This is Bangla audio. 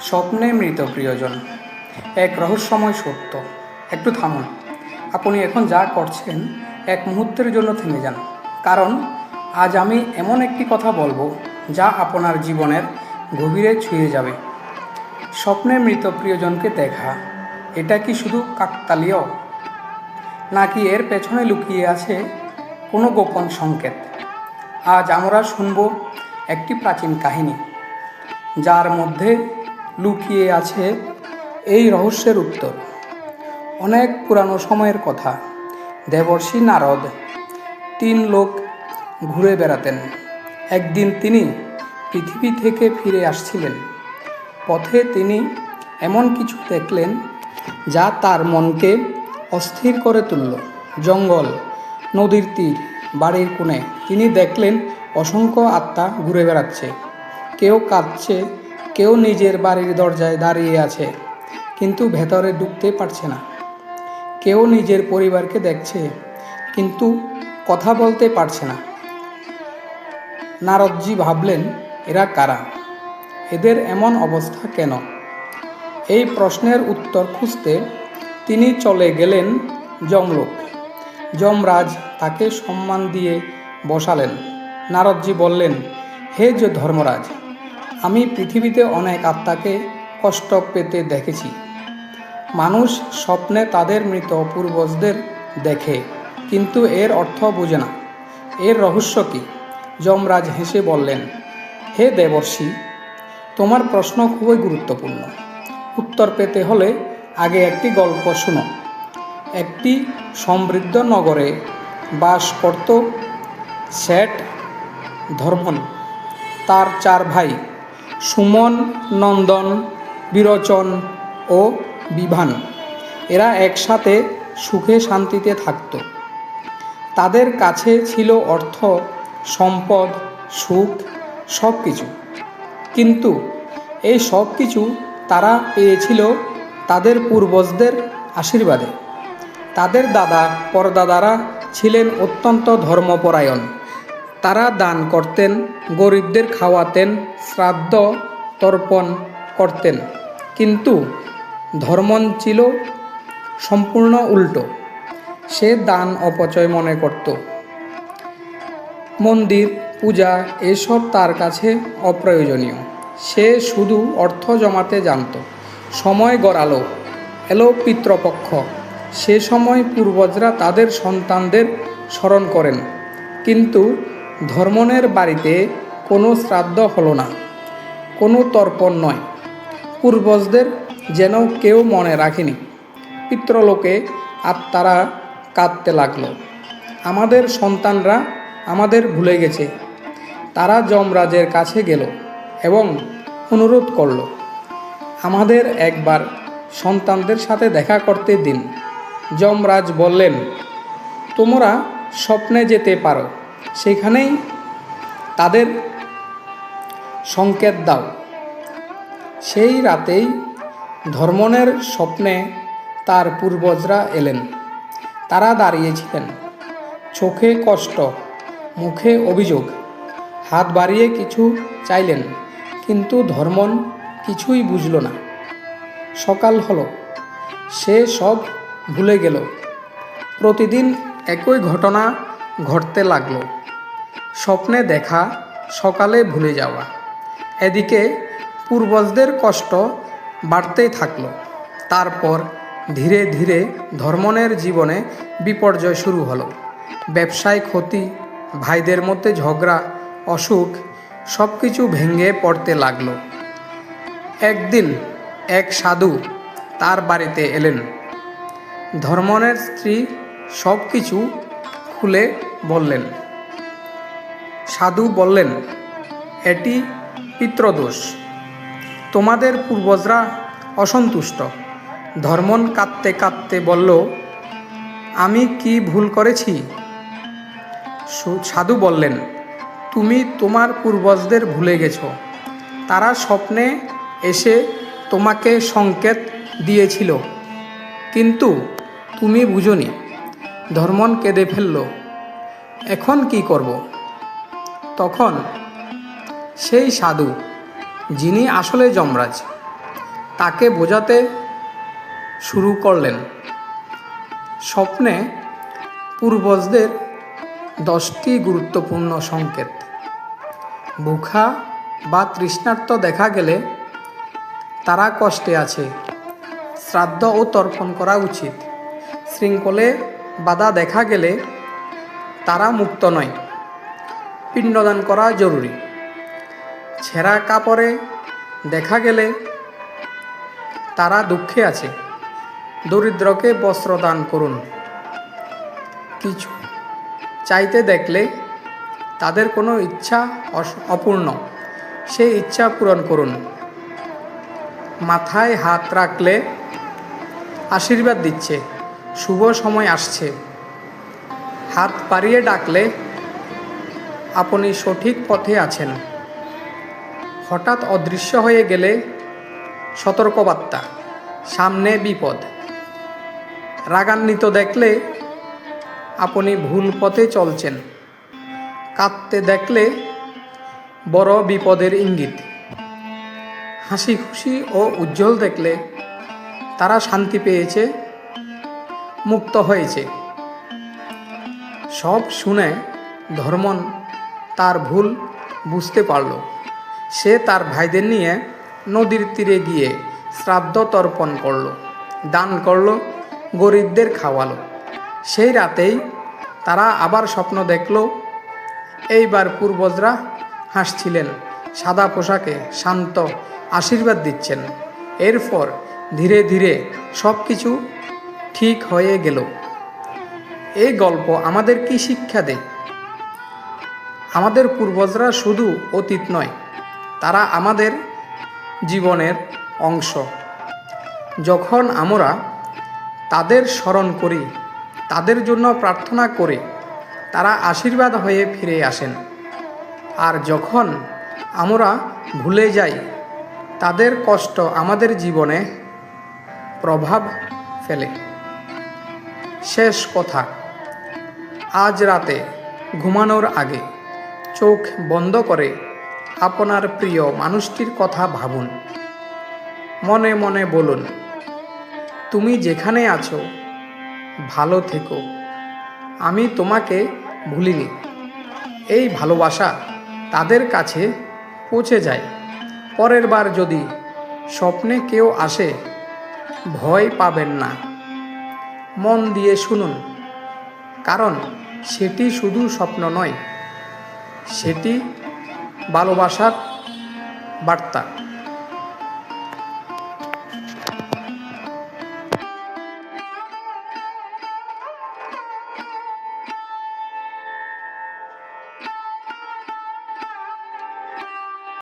স্বপ্নে মৃত প্রিয়জন, এক রহস্যময় সত্য। একটু থামুন, আপনি এখন যা করছেন এক মুহূর্তের জন্য থেমে যান, কারণ আজ আমি এমন একটি কথা বলবো যা আপনার জীবনের গভীরে ছুঁয়ে যাবে। স্বপ্নে মৃত প্রিয়জনকে দেখা, এটা কি শুধু কাকতালীয়, নাকি এর পেছনে লুকিয়ে আছে কোনো গোপন সংকেত? আজ আমরা শুনব একটি প্রাচীন কাহিনী, যার মধ্যে লুকিয়ে আছে এই রহস্যের উত্তর। অনেক পুরানো সময়ের কথা। দেবর্ষি নারদ 3 লোক ঘুরে বেড়াতেন। একদিন তিনি পৃথিবী থেকে ফিরে আসছিলেন। পথে তিনি এমন কিছু দেখলেন যা তার মনকে অস্থির করে তুলল। জঙ্গল, নদীর তীর, বাড়ির কোণে তিনি দেখলেন অসংখ্য আত্মা ঘুরে বেড়াচ্ছে। কেউ কাঁদছে, কেউ নিজের বাড়ির দরজায় দাঁড়িয়ে আছে কিন্তু ভেতরে ঢুকতে পারছে না। কেউ নিজের পরিবারকে দেখছে কিন্তু কথা বলতে পারছে না। নারদজি ভাবলেন, এরা কারা? এদের এমন অবস্থা কেন? এই প্রশ্নের উত্তর খুঁজতে তিনি চলে গেলেন যমলোক। যমরাজ তাকে সম্মান দিয়ে বসালেন। নারদজি বললেন, হে ধর্মরাজ, আমি পৃথিবীতে অনেক আত্মাকে কষ্ট পেতে দেখেছি। মানুষ স্বপ্নে তাদের মৃত পূর্বজদের দেখে, কিন্তু এর অর্থ বোঝে না। এর রহস্য কী? যমরাজ হেসে বললেন, হে দেবর্ষি, তোমার প্রশ্ন খুবই গুরুত্বপূর্ণ। উত্তর পেতে হলে আগে একটি গল্প শুনো। একটি সমৃদ্ধ নগরে বাস করত শেঠ ধর্মন। তার 4 ভাই, সুমন, নন্দন, বিরোচন ও বিভান। এরা একসাথে সুখে শান্তিতে থাকত। তাদের কাছে ছিল অর্থ, সম্পদ, সুখ, সব কিছু। কিন্তু এই সব কিছু তারা পেয়েছিল তাদের পূর্বজদের আশীর্বাদে। তাদের দাদা পরদাদারা ছিলেন অত্যন্ত ধর্মপরায়ণ। তারা দান করতেন, গরিবদের খাওয়াতেন, শ্রাদ্ধ তর্পণ করতেন। কিন্তু ধর্মন ছিল সম্পূর্ণ উল্টো। সে দান অপচয় মনে করত। মন্দির, পূজা এসব তার কাছে অপ্রয়োজনীয়। সে শুধু অর্থ জমাতে জানত। সময় গড়ালো, এলো পিতৃপক্ষ। সে সময় পূর্বজরা তাদের সন্তানদের স্মরণ করেন, কিন্তু ধর্মনের বাড়িতে কোনো শ্রাদ্ধ হলো না, কোনো তর্পণ নয়। পূর্বজদের যেন কেউ মনে রাখেনি। পিতৃলোকে আত্মারা কাঁদতে লাগলো, আমাদের সন্তানরা আমাদের ভুলে গেছে। তারা যমরাজের কাছে গেল এবং অনুরোধ করল, আমাদের একবার সন্তানদের সাথে দেখা করতে দিন। যমরাজ বললেন, তোমরা স্বপ্নে যেতে পারো, সেখানেই তাদের সংকেত দাও। সেই রাতেই ধর্মনের স্বপ্নে তার পূর্বজরা এলেন। তারা দাঁড়িয়েছিলেন, চোখে কষ্ট, মুখে অভিযোগ। হাত বাড়িয়ে কিছু চাইলেন, কিন্তু ধর্মন কিছুই বুঝল না। সকাল হলো, সে সব ভুলে গেল। প্রতিদিন একই ঘটনা ঘটতে লাগলো। স্বপ্নে দেখা, সকালে ভুলে যাওয়া। এদিকে পূর্বজদের কষ্ট বাড়তেই থাকলো। তারপর ধীরে ধীরে ধর্মনের জীবনে বিপর্যয় শুরু হলো। ব্যবসায় ক্ষতি, ভাইদের মধ্যে ঝগড়া, অসুখ, সব কিছু ভেঙে পড়তে লাগলো। একদিন এক সাধু তার বাড়িতে এলেন। ধর্মনের স্ত্রী সব কিছু খুলে বললেন। সাধু বললেন, এটি পিতৃদোষ, তোমাদের পূর্বজরা অসন্তুষ্ট। ধর্মন কাঁদতে কাঁদতে বলল, আমি কি ভুল করেছি? সাধু বললেন, তুমি তোমার পূর্বজদের ভুলে গেছ। তারা স্বপ্নে এসে তোমাকে সংকেত দিয়েছিল, কিন্তু তুমি বুঝোনি। ধর্মন কেঁদে ফেলল, এখন কি করব? তখন সেই সাধু, যিনি আসলে যমরাজ, তাকে বোঝাতে শুরু করলেন। স্বপ্নে পূর্বজদের 10টি গুরুত্বপূর্ণ সংকেত। ভুখা বা তৃষ্ণার্ত দেখা গেলে তারা কষ্টে আছে, শ্রাদ্ধ ও তর্পণ করা উচিত। শৃঙ্খলে বাধা দেখা গেলে তারা মুক্ত নয়, পিণ্ডদান করা জরুরি। ছেঁড়া কাপড়ে দেখা গেলে তারা দুঃখে আছে, দরিদ্রকে বস্ত্র দান করুন। কিছু চাইতে দেখলে তাদের কোনো ইচ্ছা অপূর্ণ, সেই ইচ্ছা পূরণ করুন। মাথায় হাত রাখলে আশীর্বাদ দিচ্ছে, শুভ সময় আসছে। হাত বাড়িয়ে ডাকলে আপনি সঠিক পথে আছেন। হঠাৎ অদৃশ্য হয়ে গেলে সতর্কবার্তা, সামনে বিপদ। রাগান্বিত দেখলে আপনি ভুল পথে চলছেন। কাঁদতে দেখলে বড় বিপদের ইঙ্গিত। হাসি খুশি ও উজ্জ্বল দেখলে তারা শান্তি পেয়েছে, মুক্ত হয়েছে। সব শুনে ধর্মন তার ভুল বুঝতে পারল। সে তার ভাইদের নিয়ে নদীর তীরে গিয়ে শ্রাদ্ধ তর্পণ করল, দান করল, গরিবদের খাওয়ালো। সেই রাতেই তারা আবার স্বপ্ন দেখল। এইবার পূর্বজরা হাসছিলেন, সাদা পোশাকে শান্ত আশীর্বাদ দিচ্ছেন। এরপর ধীরে ধীরে সব কিছু ঠিক হয়ে গেল। এই গল্প আমাদের কি শিক্ষা দেয়? আমাদের পূর্বজরা শুধু অতীত নয়, তারা আমাদের জীবনের অংশ। যখন আমরা তাদের স্মরণ করি, তাদের জন্য প্রার্থনা করি, তারা আশীর্বাদ হয়ে ফিরে আসেন। আর যখন আমরা ভুলে যাই, তাদের কষ্ট আমাদের জীবনে প্রভাব ফেলে। শেষ কথা, আজ রাতে ঘুমানোর আগে চোখ বন্ধ করে আপনার প্রিয় মানুষটির কথা ভাবুন। মনে মনে বলুন, তুমি যেখানে আছো ভালো থেকো, আমি তোমাকে ভুলিনি। এই ভালোবাসা তাদের কাছে পৌঁছে যায়। পরের বার যদি স্বপ্নে কেউ আসে, ভয় পাবেন না, মন দিয়ে শুনুন, কারণ সেটি শুধু স্বপ্ন নয়, সেটি ভালোবাসার বার্তা।